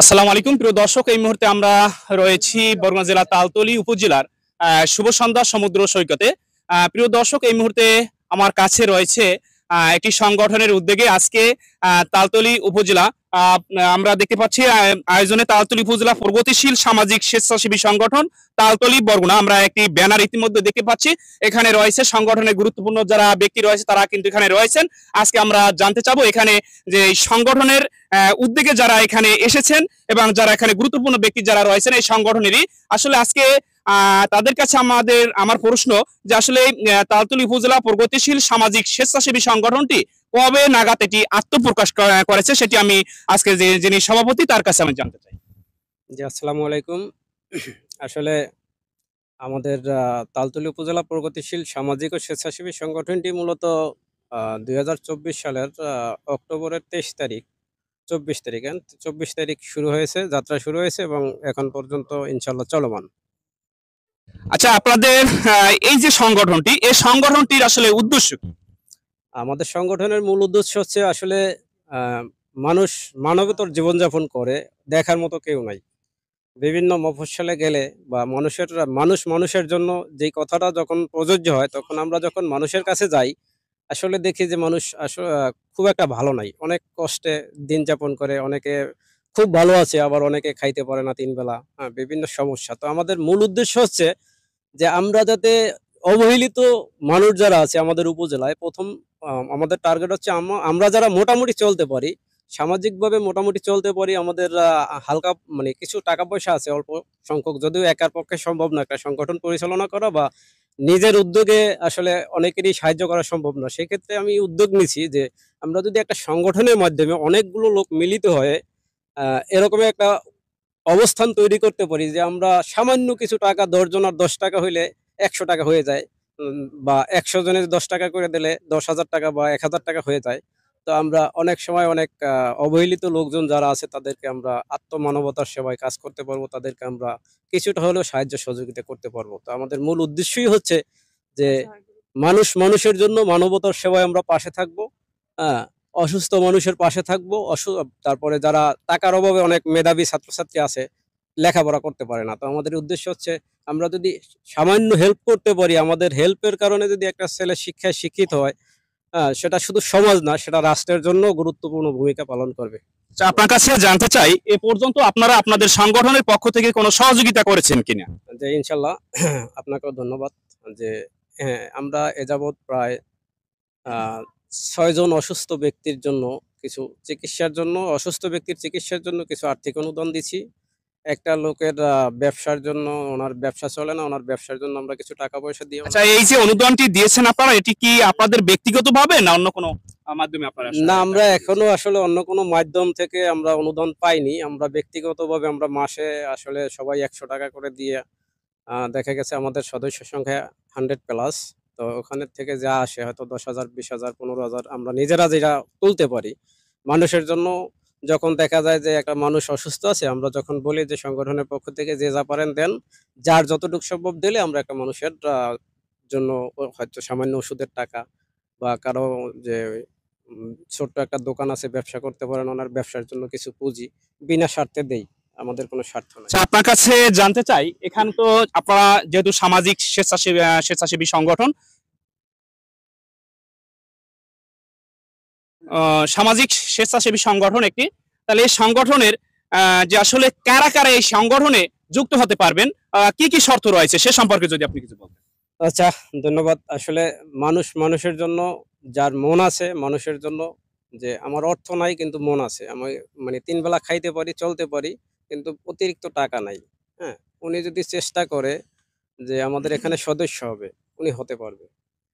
আসসালামু আলাইকুম প্রিয় দর্শক, এই মুহূর্তে আমরা রয়েছি বরগুনা জেলা তালতলী উপজেলার শুভ সন্ধ্যা সমুদ্র সৈকতে। প্রিয় দর্শক, এই মুহূর্তে আমার কাছে রয়েছে একটি সংগঠনের উদ্যোগে আজকে তালতলী উপজেলা আমরা দেখতে পাচ্ছি আয়োজনে তালতলী উপজেলা প্রগতিশীল সামাজিক স্বেচ্ছাসেবী সংগঠন তালতলী বরগুনা। আমরা একটি ব্যানার ইতিমধ্যে দেখতে পাচ্ছি, এখানে রয়েছে সংগঠনের গুরুত্বপূর্ণ যারা ব্যক্তি রয়েছে তারা কিন্তু এখানে রয়েছেন। আজকে আমরা জানতে চাবো এখানে যে এই সংগঠনের উদ্যোগে যারা এখানে এসেছেন এবং যারা এখানে গুরুত্বপূর্ণ ব্যক্তি যারা রয়েছেন এই সংগঠনেরই আসলে আজকে তাদের কাছে আমার প্রশ্ন যে আসলে তালতলী উপজেলা প্রগতিশীল সামাজিক স্বেচ্ছাসেবী সংগঠনটি কবে নাগাদ এটি আত্মপ্রকাশ করেছে সেটি আমি আজকে যিনি সভাপতি তার কাছে আমি জানতে চাই। জি, আসসালামু আলাইকুম। আসলে আমাদের তালতলী উপজেলা প্রগতিশীল সামাজিক ও স্বেচ্ছাসেবী সংগঠনটি মূলত ২০২৪ সালের অক্টোবরের ২৩ তারিখ ২৪ তারিখ ২৪ তারিখ শুরু হয়েছে, যাত্রা শুরু হয়েছে এবং এখন পর্যন্ত ইনশাল্লাহ চলমান। আচ্ছা, আপনাদের এই যে সংগঠনটি এই সংগঠনটির আসলে উদ্দেশ্য কি? আমাদের সংগঠনের মূল উদ্দেশ্য হচ্ছে আসলে মানুষ মানবেতর জীবনযাপন করে, দেখার মতো কেউ নাই। বিভিন্ন মফস্বলে গেলে বা মানুষের জন্য যেই কথাটা যখন প্রযোজ্য হয়, তখন আমরা যখন মানুষের কাছে যাই আসলে দেখি যে মানুষ খুব একটা ভালো নাই, অনেক কষ্টে দিন যাপন করে, অনেকে খুব ভালো আছে, আবার অনেকে খাইতে পারে না ৩ বেলা, বিভিন্ন সমস্যা। তো আমাদের মূল উদ্দেশ্য হচ্ছে যে আমরা যাতে অবহেলিত মানুষ যারা আছে আমাদের উপজেলায়, প্রথম আমাদের টার্গেট হচ্ছে আমরা যারা মোটামুটি চলতে পারি, সামাজিকভাবে মোটামুটি চলতে পারি, আমাদের হালকা মানে কিছু টাকা পয়সা আছে অল্প সংখ্যক, যদিও একার পক্ষে সম্ভব না একটা সংগঠন পরিচালনা করা বা নিজের উদ্যোগে আসলে অনেকেরই সাহায্য করা সম্ভব না। সেক্ষেত্রে আমি উদ্যোগ নিছি যে আমরা যদি একটা সংগঠনের মাধ্যমে অনেকগুলো লোক মিলিত হয়ে এরকম একটা অবস্থান তৈরি করতে পারি যে আমরা সামান্য কিছু টাকা, ১০ জনের ১০ টাকা হইলে ১০০ টাকা হয়ে যায়, বা ১০০ জনের ১০ টাকা করে দিলে ১০,০০০ টাকা বা ১,০০০ টাকা হয়ে যায়। তো আমরা অনেক সময় অনেক অবহেলিত লোকজন যারা আছে তাদেরকে আমরা আত্মমানবতার সেবায় কাজ করতে পারবো, তাদেরকে আমরা কিছুটা হলেও সাহায্য সহযোগিতা করতে পারবো। তো আমাদের মূল উদ্দেশ্যই হচ্ছে যে মানুষের জন্য মানবতার সেবায় আমরা পাশে থাকবো। হ্যাঁ, অসুস্থ মানুষের পাশে থাকবো। তারপরে যারা টাকার অভাবে অনেক মেধাবী ছাত্রছাত্রী আছে, লেখাপড়া করতে পারে না। তো আমাদের উদ্দেশ্য হচ্ছে আমরা যদি সামান্য হেল্প করতে পারি, আমাদের হেল্পের কারণে যদি একটা ছেলে শিক্ষায় শিক্ষিত হয়, সেটা শুধু সমাজ না, সেটা রাষ্ট্রের জন্য গুরুত্বপূর্ণ ভূমিকা পালন করবে। আচ্ছা, আপনার কাছে জানতে চাই এ পর্যন্ত আপনারা আপনাদের সংগঠনের পক্ষ থেকে কোনো সহযোগিতা করেছেন কিনা? যে ইনশাল্লাহ আপনাকেও ধন্যবাদ। যে হ্যাঁ, আমরা এ যাবৎ প্রায় আ ৬ জন অসুস্থ ব্যক্তির জন্য অসুস্থ ব্যক্তির চিকিৎসার জন্য কিছু আর্থিক অনুদান দিছি। একটা লোকের ব্যবসার জন্য, ওনার ব্যবসা চলে না, ওনার ব্যবসার জন্য আমরা কিছু টাকা পয়সা দিয়ে আচ্ছা, এই যে অনুদানটি দিয়েছেন আপনারা এটি কি আপনাদের ব্যক্তিগতভাবে না অন্য কোনো মাধ্যমে আপনারা না, আমরা এখনো আসলে অন্য কোনো মাধ্যম থেকে আমরা অনুদান পাইনি। আমরা ব্যক্তিগতভাবে আমরা মাসে আসলে সবাই ১০০ টাকা করে দিয়ে দেখা গেছে আমাদের সদস্য সংখ্যা 100 প্লাস। তো ওখানে থেকে যা আসে হয়তো ১০,০০০, ২০,০০০, ১৫,০০০ আমরা নিজেরা যেটা তুলতে পারি মানুষের জন্য। যখন দেখা যায় যে একটা মানুষ অসুস্থ আছে, আমরা যখন বলি যে সংগঠনের পক্ষ থেকে যে যা পারেন দেন, যার যতটুকু সম্ভব দিলে আমরা একটা মানুষের জন্য হয়তো সামান্য ওষুধের টাকা বা কারো যে ছোট্ট একটা দোকান আছে, ব্যবসা করতে পারেন, ওনার ব্যবসার জন্য কিছু পুঁজি বিনা স্বার্থে দেই। আমাদের কোনো স্বার্থ নাই। আচ্ছা, আপনার কাছে জানতে চাই এখানে তো আপনারা যেহেতু সামাজিক স্বেচ্ছাসেবী সংগঠন, সামাজিক স্বেচ্ছাসেবী সংগঠন একটি, তাহলে এই সংগঠনের যে আসলে কারা কারা এই সংগঠনে যুক্ত হতে পারবেন, কি কি শর্ত রয়েছে সে সম্পর্কে যদি আপনি কিছু বলতেন। আচ্ছা, ধন্যবাদ। আসলে মানুষের জন্য, যার মন আছে মানুষের জন্য, যে আমার অর্থ নাই কিন্তু মন আছে, আমি মানে ৩ বেলা খাইতে পারি, চলতে পারি, কিন্তু অতিরিক্ত টাকা নাই। হ্যাঁ? উনি যদি চেষ্টা করে যে আমাদের এখানে সদস্য হবে, উনি হতে পারবে।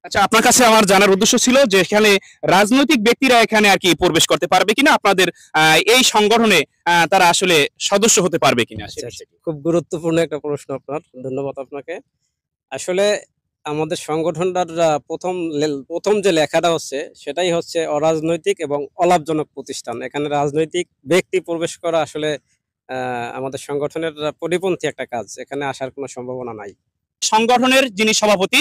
আচ্ছা, আপনার কাছে আমার জানার উদ্দেশ্য ছিল যে এখানে রাজনৈতিক ব্যক্তিরা এখানে আর কি প্রবেশ করতে পারবে কিনা, আপনাদের এই সংগঠনে তারা আসলে সদস্য হতে পারবে কিনা। আচ্ছা, খুব গুরুত্বপূর্ণ একটা প্রশ্ন আপনার। ধন্যবাদ আপনাকে। আসলে আমাদের সংগঠনটার প্রথম যে লেখাটা হচ্ছে সেটাই হচ্ছে অরাজনৈতিক এবং অলাভজনক প্রতিষ্ঠান। এখানে রাজনৈতিক ব্যক্তি প্রবেশ করা আসলে আমাদের সংগঠনের পরিপন্থী একটা কাজ। এখানে আসার কোনো সম্ভাবনা নাই। সংগঠনের যিনি সভাপতি,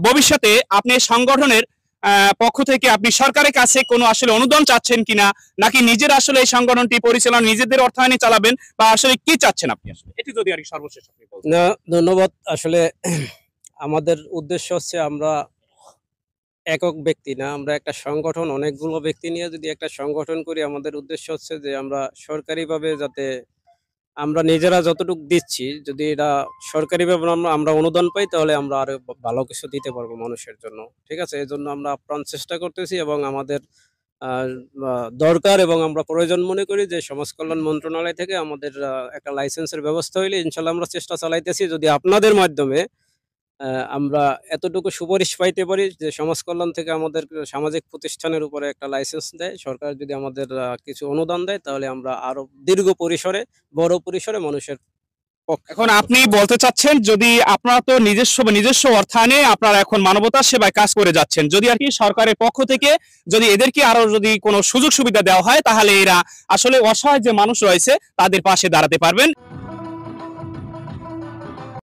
ভবিষ্যতে আপনি সংগঠনের পক্ষ থেকে আপনি সরকারের কাছে কোনো আসলে অনুদান চাচ্ছেন কিনা, নাকি নিজের আসলে এই সংগঠনটি পরিচালনা নিজেদের অর্থায়নে চালাবেন, বা আসলে কি চাচ্ছেন আপনি আসলে, এটি যদি আর কি সর্বশেষ আপনি বলতেন। না, ধন্যবাদ। আসলে আমাদের উদ্দেশ্য হচ্ছে আমরা একক ব্যক্তি না, আমরা একটা সংগঠন, অনেকগুলো ব্যক্তি নিয়ে যদি একটা সংগঠন করি, আমাদের উদ্দেশ্য হচ্ছে যে আমরা সরকারিভাবে যাতে আমরা নিজেরা যতটুকু দিচ্ছি, যদি এটা সরকারিভাবে আমরা অনুদান পাই, তাহলে আমরা আরো ভালো কিছু দিতে পারবো মানুষের জন্য। ঠিক আছে? এজন্য আমরা আপ্রাণ চেষ্টা করতেছি এবং আমাদের আহ, দরকার এবং আমরা প্রয়োজন মনে করি যে সমাজ কল্যাণ মন্ত্রণালয় থেকে আমাদের একটা লাইসেন্সের ব্যবস্থা হইলে ইনশাল্লাহ আমরা চেষ্টা চালাইতেছি, যদি আপনাদের মাধ্যমে আমরা এতটুকু সুপারিশ পাইতে পারি যে সমাজ কল্যাণ থেকে আমাদের সামাজিক প্রতিষ্ঠানের উপরে একটা লাইসেন্স দেয় সরকার, যদি আমাদের কিছু অনুদান দেয়, তাহলে আমরা আরো দীর্ঘ পরিসরে, বড় পরিসরে মানুষের পক্ষে এখন কাজ আপনি করতে পারবো। বলতে চাচ্ছেন, যদি আপনারা তো নিজস্ব অর্থায়নে আপনারা এখন মানবতার সেবায় কাজ করে যাচ্ছেন, যদি আর কি সরকারের পক্ষ থেকে যদি এদেরকে আরো যদি কোনো সুযোগ সুবিধা দেওয়া হয়, তাহলে এরা আসলে অসহায় যে মানুষ রয়েছে তাদের পাশে দাঁড়াতে পারবেন।